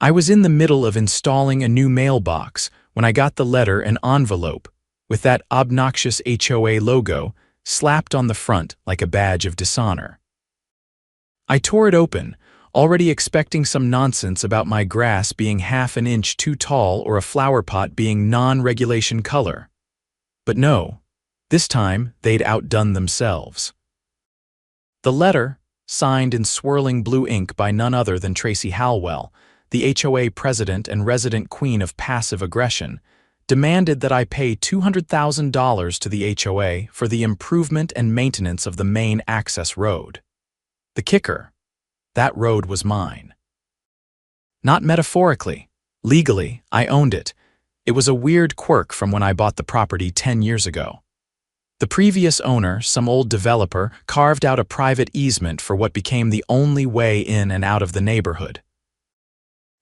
I was in the middle of installing a new mailbox when I got the letter and envelope with that obnoxious HOA logo slapped on the front like a badge of dishonor. I tore it open, already expecting some nonsense about my grass being half an inch too tall or a flower pot being non-regulation color. But no, this time they'd outdone themselves. The letter, signed in swirling blue ink by none other than Tracy Halwell, the HOA president and resident queen of passive aggression, demanded that I pay $200,000 to the HOA for the improvement and maintenance of the main access road. The kicker: that road was mine. Not metaphorically. Legally, I owned it. It was a weird quirk from when I bought the property 10 years ago. The previous owner, some old developer, carved out a private easement for what became the only way in and out of the neighborhood.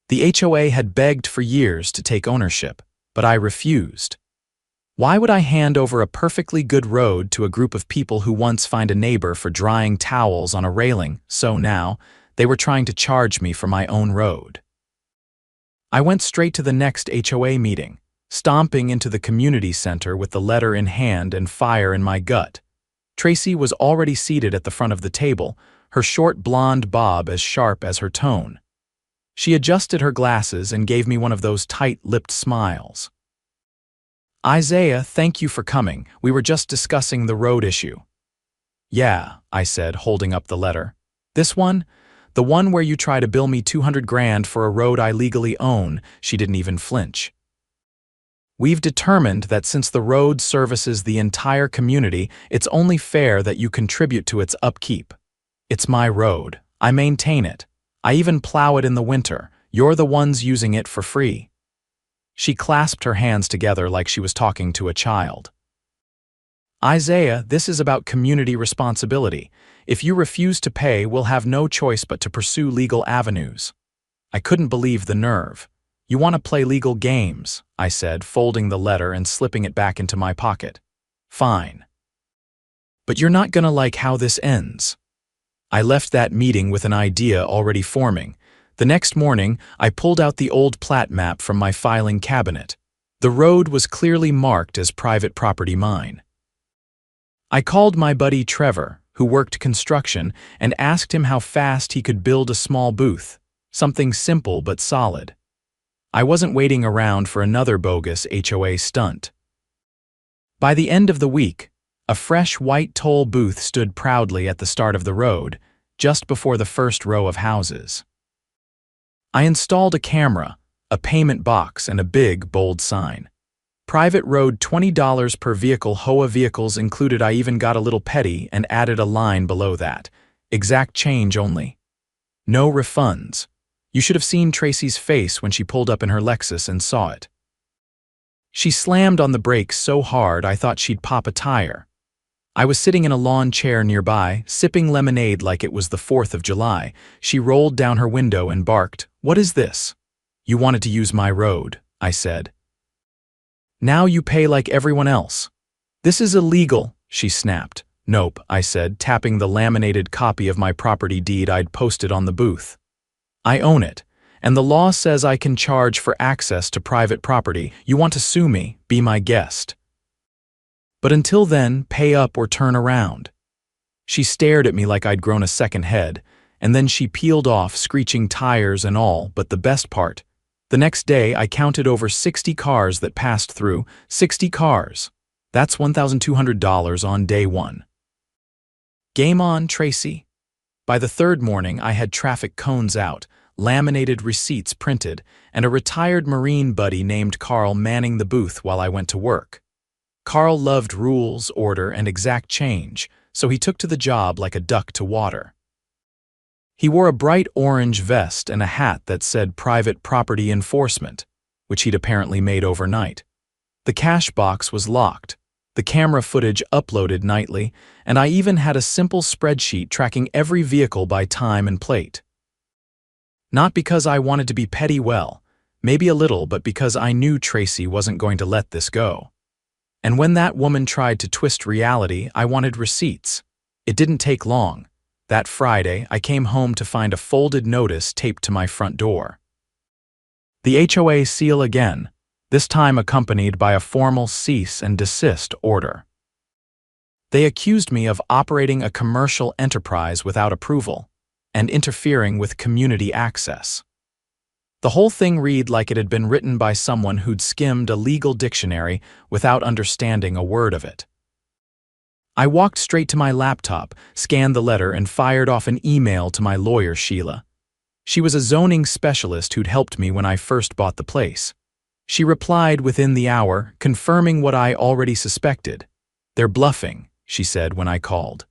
The HOA had begged for years to take ownership, but I refused. Why would I hand over a perfectly good road to a group of people who once fined a neighbor for drying towels on a railing, so now they were trying to charge me for my own road? I went straight to the next HOA meeting, stomping into the community center with the letter in hand and fire in my gut. Tracy was already seated at the front of the table, her short blonde bob as sharp as her tone. She adjusted her glasses and gave me one of those tight-lipped smiles. "Isaiah, thank you for coming. We were just discussing the road issue." "Yeah," I said, holding up the letter. "This one? The one where you try to bill me 200 grand for a road I legally own." She didn't even flinch. "We've determined that since the road services the entire community, it's only fair that you contribute to its upkeep. It's my road. I maintain it. I even plow it in the winter. You're the ones using it for free." She clasped her hands together like she was talking to a child. "Isaiah, this is about community responsibility. If you refuse to pay, we'll have no choice but to pursue legal avenues." I couldn't believe the nerve. "You want to play legal games," I said, folding the letter and slipping it back into my pocket. "Fine. But you're not gonna like how this ends." I left that meeting with an idea already forming. The next morning, I pulled out the old plat map from my filing cabinet. The road was clearly marked as private property mine. I called my buddy Trevor, who worked construction, and asked him how fast he could build a small booth, something simple but solid. I wasn't waiting around for another bogus HOA stunt. By the end of the week, a fresh white toll booth stood proudly at the start of the road, just before the first row of houses. I installed a camera, a payment box, and a big, bold sign. Private road, $20 per vehicle, HOA vehicles included. I even got a little petty and added a line below that. Exact change only. No refunds. You should have seen Tracy's face when she pulled up in her Lexus and saw it. She slammed on the brakes so hard I thought she'd pop a tire. I was sitting in a lawn chair nearby, sipping lemonade like it was the 4th of July. She rolled down her window and barked, "What is this?" "You wanted to use my road," I said. "Now you pay like everyone else." "This is illegal," she snapped. "Nope," I said, tapping the laminated copy of my property deed I'd posted on the booth. "I own it, and the law says I can charge for access to private property. You want to sue me? Be my guest. But until then, pay up or turn around." She stared at me like I'd grown a second head, and then she peeled off, screeching tires and all. But the best part, the next day I counted over 60 cars that passed through. 60 cars. That's $1,200 on day one. Game on, Tracy. By the third morning, I had traffic cones out, laminated receipts printed, and a retired Marine buddy named Carl manning the booth while I went to work. Carl loved rules, order, and exact change, so he took to the job like a duck to water. He wore a bright orange vest and a hat that said Private Property Enforcement, which he'd apparently made overnight. The cash box was locked, the camera footage uploaded nightly, and I even had a simple spreadsheet tracking every vehicle by time and plate. Not because I wanted to be petty, well, maybe a little, but because I knew Tracy wasn't going to let this go. And when that woman tried to twist reality, I wanted receipts. It didn't take long. That Friday, I came home to find a folded notice taped to my front door. The HOA seal again, this time accompanied by a formal cease and desist order. They accused me of operating a commercial enterprise without approval and interfering with community access. The whole thing read like it had been written by someone who'd skimmed a legal dictionary without understanding a word of it. I walked straight to my laptop, scanned the letter, and fired off an email to my lawyer, Sheila. She was a zoning specialist who'd helped me when I first bought the place. She replied within the hour, confirming what I already suspected. "They're bluffing," she said when I called.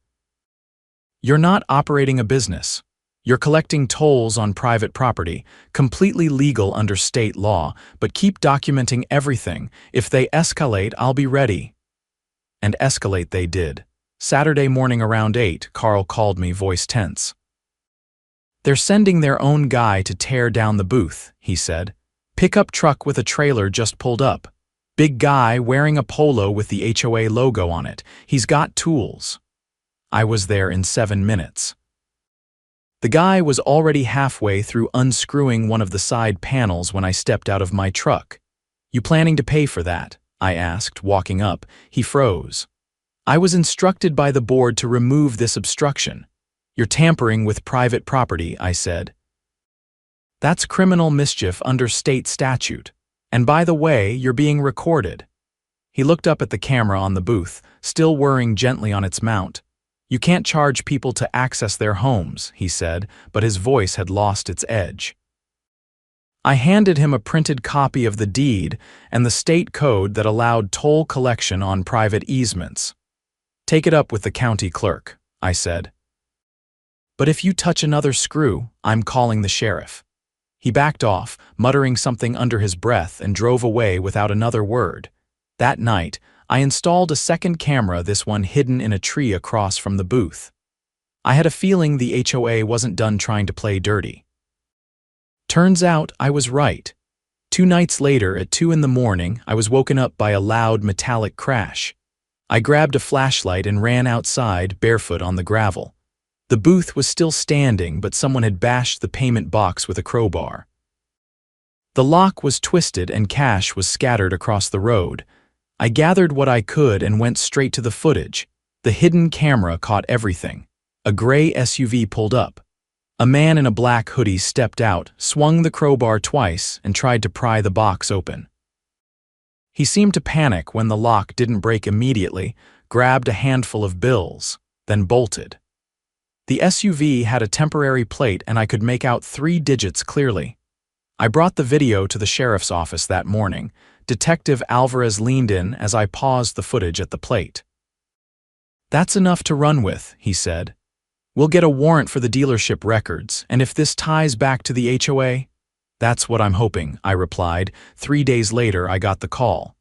"You're not operating a business. You're collecting tolls on private property, completely legal under state law, but keep documenting everything. If they escalate, I'll be ready." And escalate they did. Saturday morning around 8, Carl called me, voice tense. "They're sending their own guy to tear down the booth," he said. "Pickup truck with a trailer just pulled up. Big guy wearing a polo with the HOA logo on it. He's got tools." I was there in 7 minutes. The guy was already halfway through unscrewing one of the side panels when I stepped out of my truck. "You planning to pay for that?" I asked, walking up. He froze. "I was instructed by the board to remove this obstruction." "You're tampering with private property," I said. "That's criminal mischief under state statute. And by the way, you're being recorded." He looked up at the camera on the booth, still whirring gently on its mount. "You can't charge people to access their homes," he said, but his voice had lost its edge. I handed him a printed copy of the deed and the state code that allowed toll collection on private easements. "Take it up with the county clerk," I said. "But if you touch another screw, I'm calling the sheriff." He backed off, muttering something under his breath, and drove away without another word. That night, I installed a second camera, this one hidden in a tree across from the booth. I had a feeling the HOA wasn't done trying to play dirty. Turns out I was right. 2 nights later, at 2 in the morning, I was woken up by a loud metallic crash. I grabbed a flashlight and ran outside, barefoot on the gravel. The booth was still standing, but someone had bashed the payment box with a crowbar. The lock was twisted and cash was scattered across the road. I gathered what I could and went straight to the footage. The hidden camera caught everything. A gray SUV pulled up. A man in a black hoodie stepped out, swung the crowbar twice, and tried to pry the box open. He seemed to panic when the lock didn't break immediately, grabbed a handful of bills, then bolted. The SUV had a temporary plate and I could make out 3 digits clearly. I brought the video to the sheriff's office that morning. Detective Alvarez leaned in as I paused the footage at the plate. "That's enough to run with," he said. "We'll get a warrant for the dealership records, and if this ties back to the HOA?" "That's what I'm hoping," I replied. 3 days later, I got the call.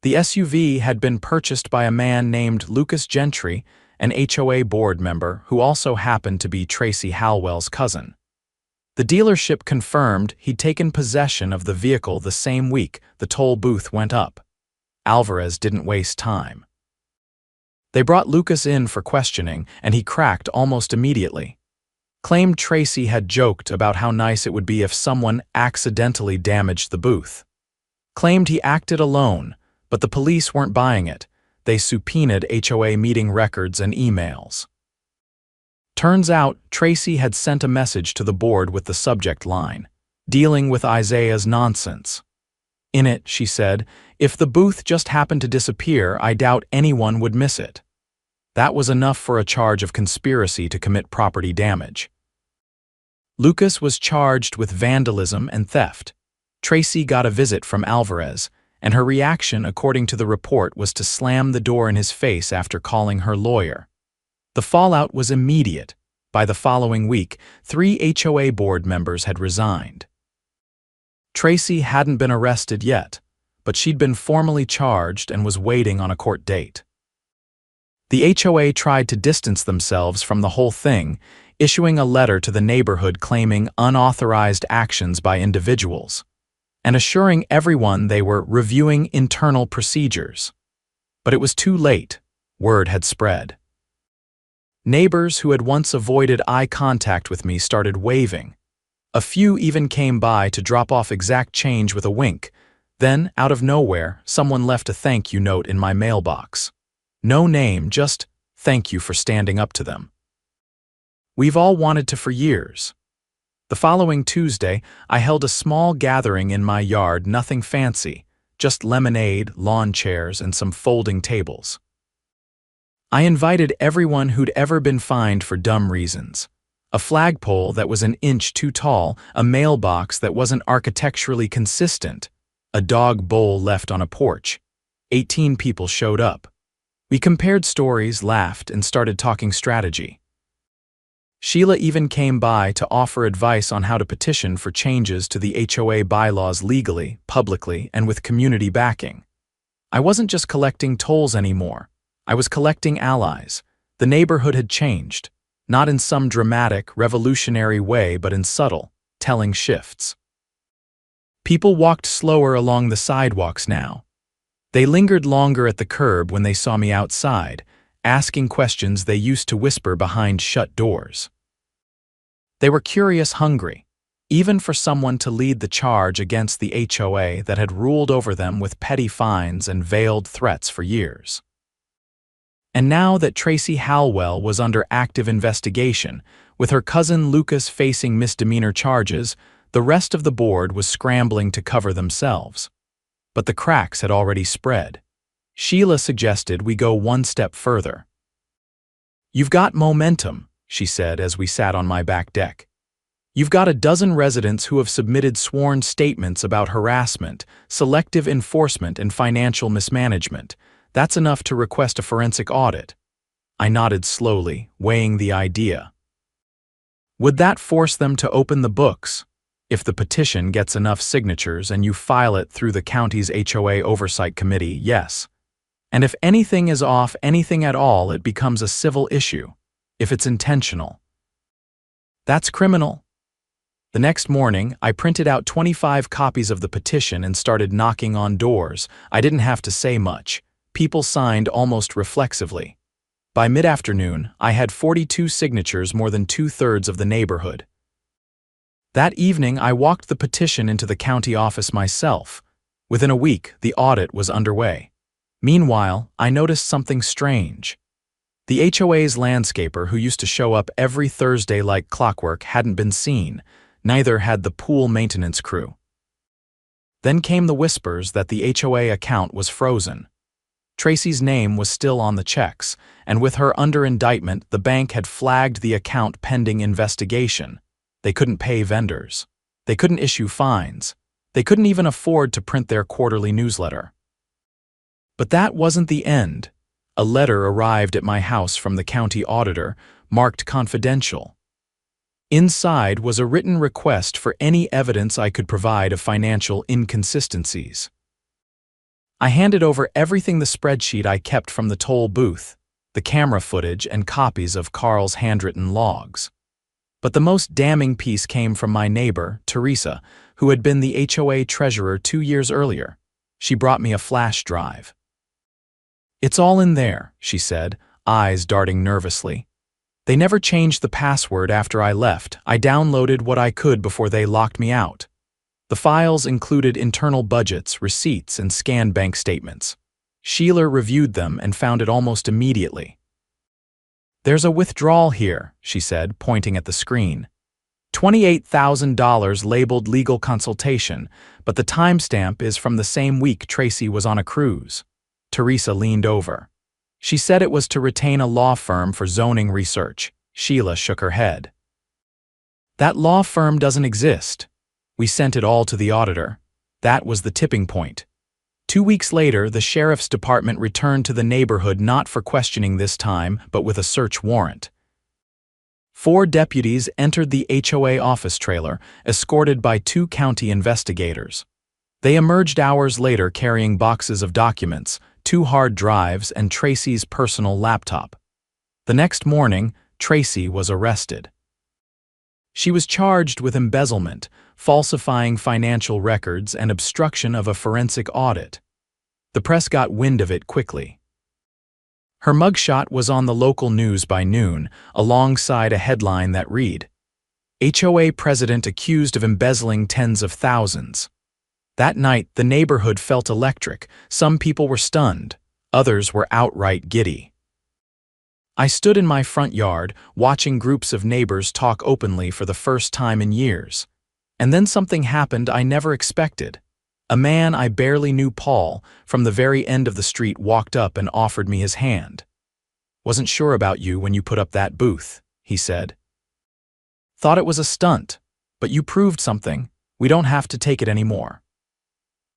The SUV had been purchased by a man named Lucas Gentry, an HOA board member who also happened to be Tracy Halwell's cousin. The dealership confirmed he'd taken possession of the vehicle the same week the toll booth went up. Alvarez didn't waste time. They brought Lucas in for questioning, and he cracked almost immediately. Claimed Tracy had joked about how nice it would be if someone accidentally damaged the booth. Claimed he acted alone, but the police weren't buying it. They subpoenaed HOA meeting records and emails. Turns out, Tracy had sent a message to the board with the subject line, "Dealing with Isaiah's nonsense." In it, she said, "If the booth just happened to disappear, I doubt anyone would miss it." That was enough for a charge of conspiracy to commit property damage. Lucas was charged with vandalism and theft. Tracy got a visit from Alvarez, and her reaction, according to the report, was to slam the door in his face after calling her lawyer. The fallout was immediate. By the following week, 3 HOA board members had resigned. Tracy hadn't been arrested yet, but she'd been formally charged and was waiting on a court date. The HOA tried to distance themselves from the whole thing, issuing a letter to the neighborhood claiming unauthorized actions by individuals, and assuring everyone they were reviewing internal procedures. But it was too late. Word had spread. Neighbors who had once avoided eye contact with me started waving. A few even came by to drop off exact change with a wink. Then, out of nowhere, someone left a thank you note in my mailbox. No name, just thank you for standing up to them. We've all wanted to for years. The following Tuesday, I held a small gathering in my yard, nothing fancy, just lemonade, lawn chairs, and some folding tables. I invited everyone who'd ever been fined for dumb reasons. A flagpole that was an inch too tall, a mailbox that wasn't architecturally consistent, a dog bowl left on a porch. 18 people showed up. We compared stories, laughed, and started talking strategy. Sheila even came by to offer advice on how to petition for changes to the HOA bylaws legally, publicly, and with community backing. I wasn't just collecting tolls anymore. I was collecting allies. The neighborhood had changed, not in some dramatic, revolutionary way, but in subtle, telling shifts. People walked slower along the sidewalks now. They lingered longer at the curb when they saw me outside, asking questions they used to whisper behind shut doors. They were curious, hungry, even for someone to lead the charge against the HOA that had ruled over them with petty fines and veiled threats for years. And now that Tracy Halwell was under active investigation, with her cousin Lucas facing misdemeanor charges, the rest of the board was scrambling to cover themselves. But the cracks had already spread. Sheila suggested we go one step further. "You've got momentum," she said as we sat on my back deck. "You've got a dozen residents who have submitted sworn statements about harassment, selective enforcement, and financial mismanagement. That's enough to request a forensic audit." I nodded slowly, weighing the idea. "Would that force them to open the books? If the petition gets enough signatures and you file it through the county's HOA Oversight Committee, yes. And if anything is off, anything at all, it becomes a civil issue. If it's intentional. That's criminal." The next morning, I printed out 25 copies of the petition and started knocking on doors. I didn't have to say much. People signed almost reflexively. By mid-afternoon, I had 42 signatures, more than 2/3 of the neighborhood. That evening, I walked the petition into the county office myself. Within a week, the audit was underway. Meanwhile, I noticed something strange. The HOA's landscaper, who used to show up every Thursday like clockwork, hadn't been seen. Neither had the pool maintenance crew. Then came the whispers that the HOA account was frozen. Tracy's name was still on the checks, and with her under indictment, the bank had flagged the account pending investigation. They couldn't pay vendors. They couldn't issue fines. They couldn't even afford to print their quarterly newsletter. But that wasn't the end. A letter arrived at my house from the county auditor, marked confidential. Inside was a written request for any evidence I could provide of financial inconsistencies. I handed over everything: the spreadsheet I kept from the toll booth, the camera footage, and copies of Carl's handwritten logs. But the most damning piece came from my neighbor, Teresa, who had been the HOA treasurer 2 years earlier. She brought me a flash drive. "It's all in there," she said, eyes darting nervously. "They never changed the password after I left. I downloaded what I could before they locked me out." The files included internal budgets, receipts, and scanned bank statements. Sheila reviewed them and found it almost immediately. "There's a withdrawal here," she said, pointing at the screen. $28,000 labeled legal consultation, but the timestamp is from the same week Tracy was on a cruise. Teresa leaned over. "She said it was to retain a law firm for zoning research." Sheila shook her head. "That law firm doesn't exist. We sent it all to the auditor." That was the tipping point. 2 weeks later, the sheriff's department returned to the neighborhood, not for questioning this time, but with a search warrant. 4 deputies entered the HOA office trailer, escorted by 2 county investigators. They emerged hours later carrying boxes of documents, 2 hard drives, and Tracy's personal laptop. The next morning, Tracy was arrested. She was charged with embezzlement, falsifying financial records, and obstruction of a forensic audit. The press got wind of it quickly. Her mugshot was on the local news by noon, alongside a headline that read, HOA president accused of embezzling tens of thousands. That night, the neighborhood felt electric. Some people were stunned. Others were outright giddy. I stood in my front yard, watching groups of neighbors talk openly for the first time in years. And then something happened I never expected. A man I barely knew, Paul, from the very end of the street walked up and offered me his hand. "Wasn't sure about you when you put up that booth," he said. "Thought it was a stunt, but you proved something. We don't have to take it anymore."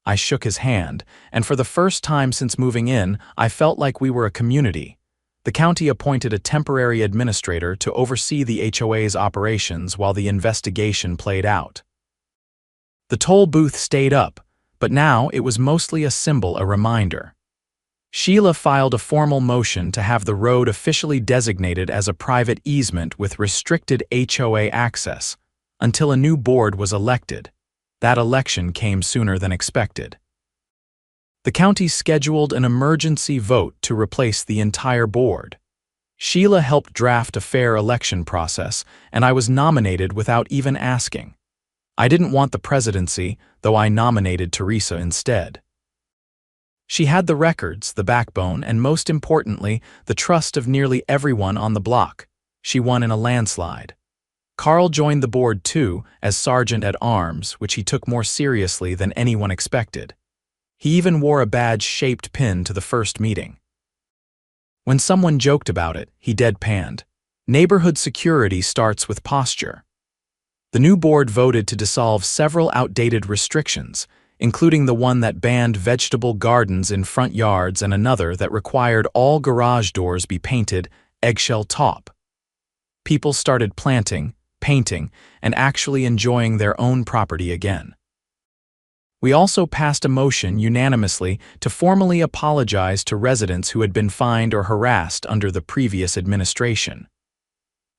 I shook his hand, and for the first time since moving in, I felt like we were a community. The county appointed a temporary administrator to oversee the HOA's operations while the investigation played out. The toll booth stayed up, but now it was mostly a symbol, a reminder. Sheila filed a formal motion to have the road officially designated as a private easement with restricted HOA access until a new board was elected. That election came sooner than expected. The county scheduled an emergency vote to replace the entire board. Sheila helped draft a fair election process, and I was nominated without even asking. I didn't want the presidency, though I nominated Teresa instead. She had the records, the backbone, and most importantly, the trust of nearly everyone on the block. She won in a landslide. Carl joined the board too, as sergeant-at-arms, which he took more seriously than anyone expected. He even wore a badge-shaped pin to the first meeting. When someone joked about it, he deadpanned. Neighborhood security starts with posture. The new board voted to dissolve several outdated restrictions, including the one that banned vegetable gardens in front yards and another that required all garage doors be painted eggshell top. People started planting, painting, and actually enjoying their own property again. We also passed a motion unanimously to formally apologize to residents who had been fined or harassed under the previous administration.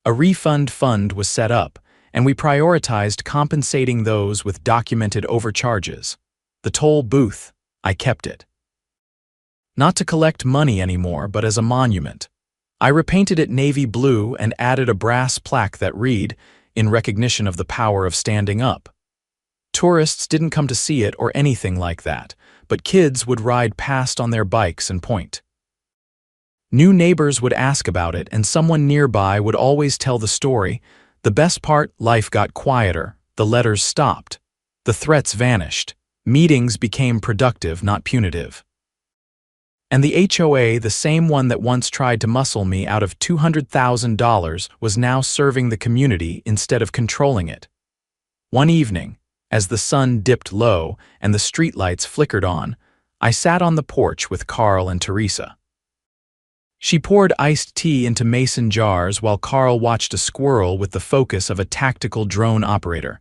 A refund fund was set up, and we prioritized compensating those with documented overcharges. The toll booth, I kept it. Not to collect money anymore, but as a monument. I repainted it navy blue and added a brass plaque that read, "In recognition of the power of standing up." Tourists didn't come to see it or anything like that, but kids would ride past on their bikes and point. New neighbors would ask about it, and someone nearby would always tell the story. The best part, life got quieter, the letters stopped, the threats vanished, meetings became productive, not punitive. And the HOA, the same one that once tried to muscle me out of $200,000, was now serving the community instead of controlling it. One evening, as the sun dipped low and the streetlights flickered on, I sat on the porch with Carl and Teresa. She poured iced tea into mason jars while Carl watched a squirrel with the focus of a tactical drone operator.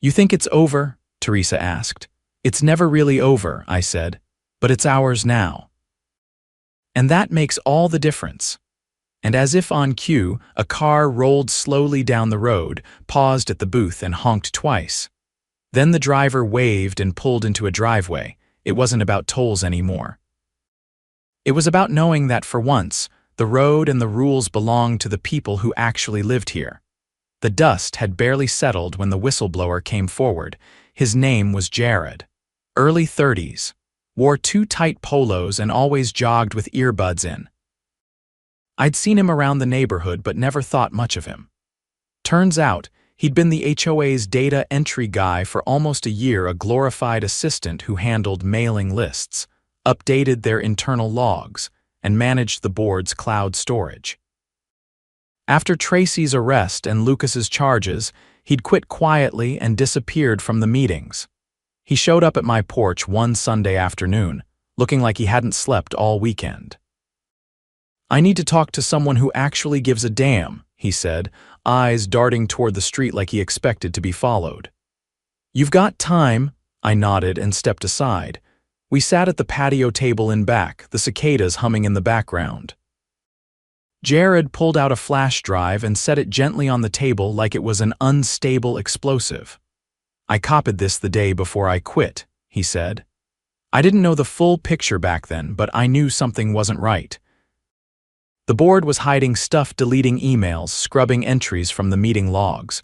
"You think it's over?" Teresa asked. "It's never really over," I said, "but it's ours now." And that makes all the difference. And as if on cue, a car rolled slowly down the road, paused at the booth, and honked twice. Then the driver waved and pulled into a driveway. It wasn't about tolls anymore. It was about knowing that for once, the road and the rules belonged to the people who actually lived here. The dust had barely settled when the whistleblower came forward. His name was Jared. Early 30s. Wore two tight polos and always jogged with earbuds in. I'd seen him around the neighborhood but never thought much of him. Turns out, he'd been the HOA's data entry guy for almost a year, a glorified assistant who handled mailing lists, updated their internal logs, and managed the board's cloud storage. After Tracy's arrest and Lucas's charges, he'd quit quietly and disappeared from the meetings. He showed up at my porch one Sunday afternoon, looking like he hadn't slept all weekend. "I need to talk to someone who actually gives a damn," he said, eyes darting toward the street like he expected to be followed. "You've got time," I nodded and stepped aside. We sat at the patio table in back, the cicadas humming in the background. Jared pulled out a flash drive and set it gently on the table like it was an unstable explosive. "I copied this the day before I quit," he said. "I didn't know the full picture back then, but I knew something wasn't right." The board was hiding stuff, deleting emails, scrubbing entries from the meeting logs.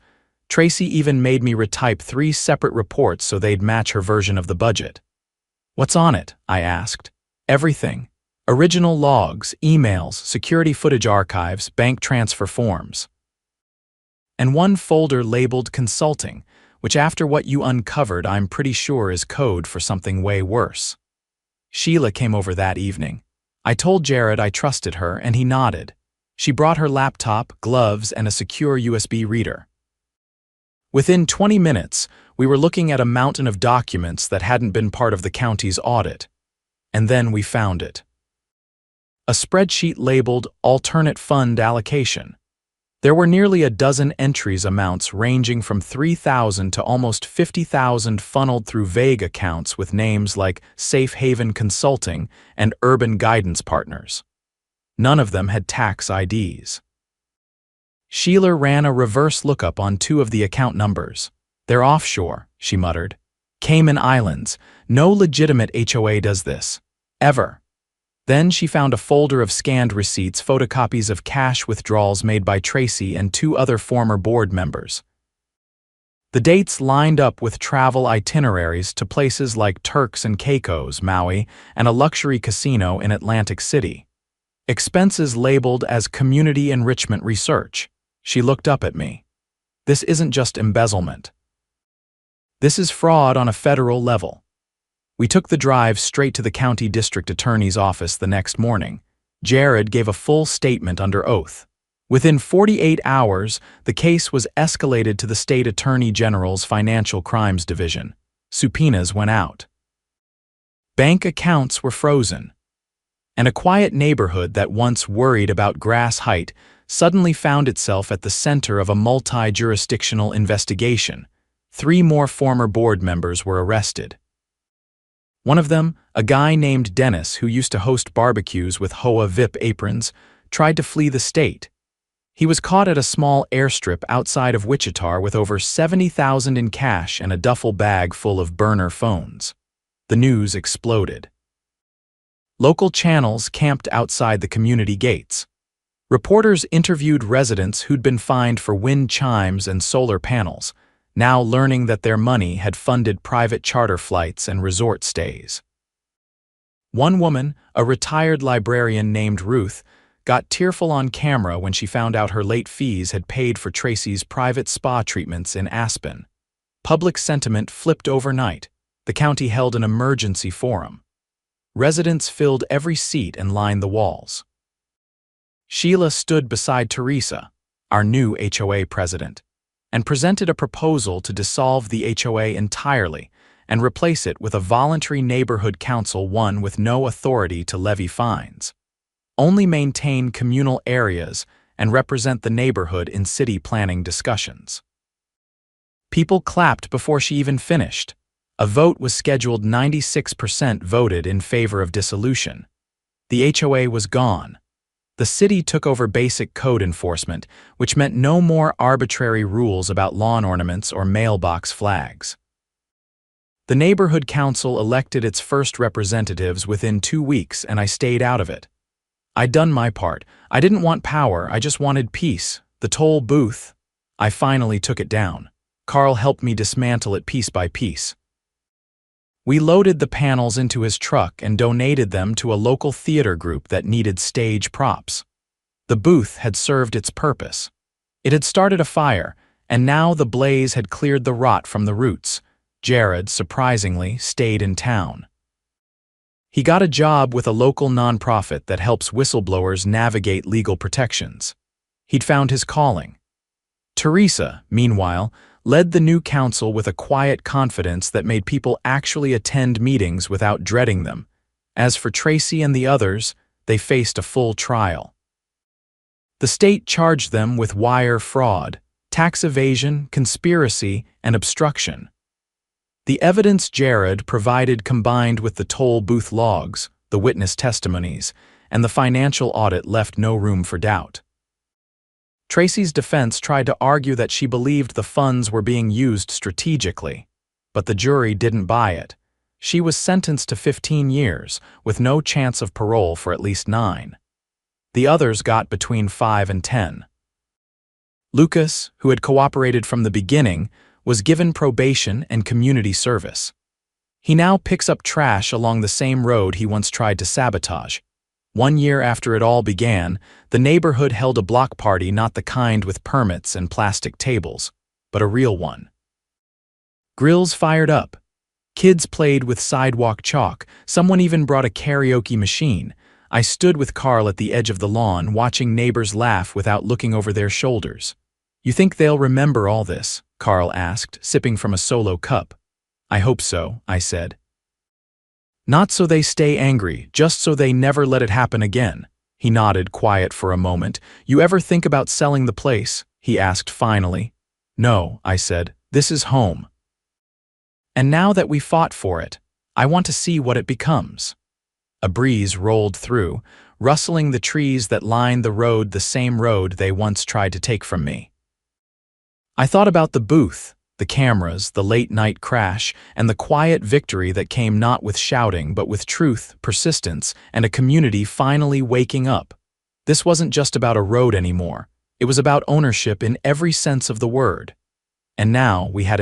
Tracy even made me retype 3 separate reports so they'd match her version of the budget. "What's on it?" I asked. "Everything. Original logs, emails, security footage archives, bank transfer forms. And one folder labeled consulting, which after what you uncovered I'm pretty sure is code for something way worse." Sheila came over that evening. I told Jared I trusted her and he nodded. She brought her laptop, gloves, and a secure USB reader. Within 20 minutes, we were looking at a mountain of documents that hadn't been part of the county's audit. And then we found it. A spreadsheet labeled alternate fund allocation. There were nearly a dozen entries, amounts ranging from $3,000 to almost $50,000 funneled through vague accounts with names like Safe Haven Consulting and Urban Guidance Partners. None of them had tax IDs. Sheila ran a reverse lookup on 2 of the account numbers. "They're offshore," she muttered. "Cayman Islands. No legitimate HOA does this. Ever." Then she found a folder of scanned receipts, photocopies of cash withdrawals made by Tracy and 2 other former board members. The dates lined up with travel itineraries to places like Turks and Caicos, Maui, and a luxury casino in Atlantic City. Expenses labeled as community enrichment research. She looked up at me. "This isn't just embezzlement. This is fraud on a federal level." We took the drive straight to the county district attorney's office the next morning. Jared gave a full statement under oath. Within 48 hours, the case was escalated to the state attorney general's financial crimes division. Subpoenas went out. Bank accounts were frozen. And a quiet neighborhood that once worried about grass height suddenly found itself at the center of a multi-jurisdictional investigation. 3 more former board members were arrested. One of them, a guy named Dennis who used to host barbecues with HOA VIP aprons, tried to flee the state. He was caught at a small airstrip outside of Wichita with over $70,000 in cash and a duffel bag full of burner phones. The news exploded. Local channels camped outside the community gates. Reporters interviewed residents who'd been fined for wind chimes and solar panels, now learning that their money had funded private charter flights and resort stays. One woman, a retired librarian named Ruth, got tearful on camera when she found out her late fees had paid for Tracy's private spa treatments in Aspen. Public sentiment flipped overnight. The county held an emergency forum. Residents filled every seat and lined the walls. Sheila stood beside Teresa, our new HOA president, and presented a proposal to dissolve the HOA entirely and replace it with a voluntary neighborhood council, one with no authority to levy fines. Only maintain communal areas and represent the neighborhood in city planning discussions. People clapped before she even finished. A vote was scheduled. 96% voted in favor of dissolution. The HOA was gone. The city took over basic code enforcement, which meant no more arbitrary rules about lawn ornaments or mailbox flags. The neighborhood council elected its first representatives within 2 weeks, and I stayed out of it. I'd done my part. I didn't want power, I just wanted peace. The toll booth. I finally took it down. Carl helped me dismantle it piece by piece. We loaded the panels into his truck and donated them to a local theater group that needed stage props. The booth had served its purpose. It had started a fire, and now the blaze had cleared the rot from the roots. Jared, surprisingly, stayed in town. He got a job with a local nonprofit that helps whistleblowers navigate legal protections. He'd found his calling. Teresa, meanwhile, led the new council with a quiet confidence that made people actually attend meetings without dreading them. As for Tracy and the others, they faced a full trial. The state charged them with wire fraud, tax evasion, conspiracy, and obstruction. The evidence Jared provided, combined with the toll booth logs, the witness testimonies, and the financial audit, left no room for doubt. Tracy's defense tried to argue that she believed the funds were being used strategically, but the jury didn't buy it. She was sentenced to 15 years, with no chance of parole for at least 9. The others got between 5 and 10. Lucas, who had cooperated from the beginning, was given probation and community service. He now picks up trash along the same road he once tried to sabotage. 1 year after it all began, the neighborhood held a block party, not the kind with permits and plastic tables, but a real one. Grills fired up. Kids played with sidewalk chalk. Someone even brought a karaoke machine. I stood with Carl at the edge of the lawn, watching neighbors laugh without looking over their shoulders. "You think they'll remember all this?" Carl asked, sipping from a solo cup. "I hope so," I said. "Not so they stay angry, just so they never let it happen again." He nodded, quiet for a moment. "You ever think about selling the place?" he asked finally. "No," I said. "This is home. And now that we fought for it, I want to see what it becomes." A breeze rolled through, rustling the trees that lined the road, the same road they once tried to take from me. I thought about the booth, the cameras, the late-night crash, and the quiet victory that came not with shouting but with truth, persistence, and a community finally waking up. This wasn't just about a road anymore. It was about ownership in every sense of the word. And now we had it